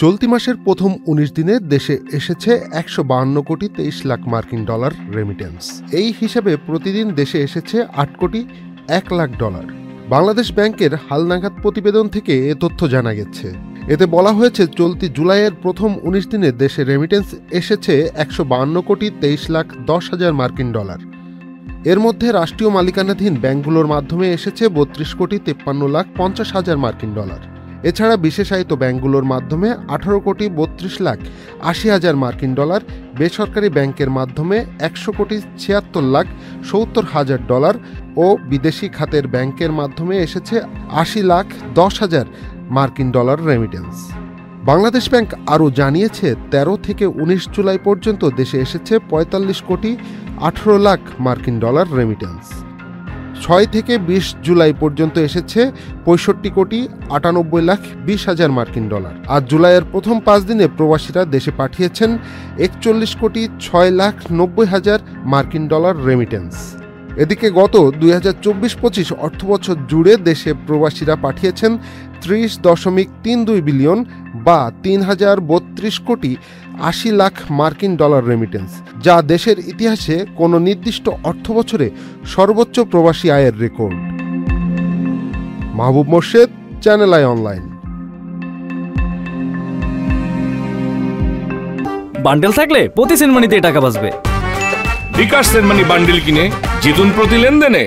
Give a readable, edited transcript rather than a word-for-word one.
চলতি মাসের প্রথম ১৯ দিনে দেশে এসেছে ১৫২ কোটি ২৩ লাখ মার্কিন ডলার রেমিটেন্স। এই হিসাবে প্রতিদিন দেশে এসেছে ৮ কোটি ১ লাখ ডলার। বাংলাদেশ ব্যাংকের হালনাগাদ প্রতিবেদন থেকে এ তথ্য জানা গেছে। এতে বলা হয়েছে, চলতি জুলাইয়ের প্রথম ১৯ দিনে দেশে রেমিটেন্স এসেছে ১৫২ কোটি ২৩ লাখ ১০ হাজার মার্কিন ডলার। এর মধ্যে রাষ্ট্রীয় মালিকানাধীন ব্যাংকগুলোর মাধ্যমে এসেছে ৩২ কোটি ৫৩ লাখ ৫০ হাজার মার্কিন ডলার। এছাড়া বিশেষায়িত ব্যাংকগুলোর মাধ্যমে ১৮ কোটি ৩২ লাখ ৮০ হাজার মার্কিন ডলার, বেসরকারি ব্যাংকের মাধ্যমে ১০০ কোটি ৭৬ লাখ ৭০ হাজার ডলার ও বিদেশি খাতের ব্যাংকের মাধ্যমে এসেছে ৮০ লাখ ১০ হাজার মার্কিন ডলার রেমিটেন্স। বাংলাদেশ ব্যাংক আরও জানিয়েছে, ১৩ থেকে ১৯ জুলাই পর্যন্ত দেশে এসেছে ৪৫ কোটি ১৮ লাখ মার্কিন ডলার রেমিটেন্স। ৬ থেকে ২০ জুলাই পর্যন্ত এসেছে ৬৫ কোটি ৯৮ লাখ ২০ হাজার মার্কিন ডলার। আর জুলাইয়ের প্রথম ৫ দিনে প্রবাসীরা দেশে পাঠিয়েছেন ৪১ কোটি ৬ লাখ ৯০ হাজার মার্কিন ডলার রেমিটেন্স। এদিকে গত ২০২৪-২৫ অর্থবছর জুড়ে দেশে প্রবাসীরা পাঠিয়েছেন ৩০.৩২ বিলিয়ন বা ৩,০৩২ কোটি ৮০ লাখ মার্কিন ডলার রেমিটেন্স, যা দেশের ইতিহাসে কোনো নির্দিষ্ট অর্থবছরে সর্বোচ্চ প্রবাসী আয়ের record. Mahbub Morshed, channel I online. Bundle থাকলে প্রতি সেনমানিতে টাকা বাঁচবে। বিকাশ সেনমানি বান্ডেল কিনে জিতুন প্রতি লেনদেনে।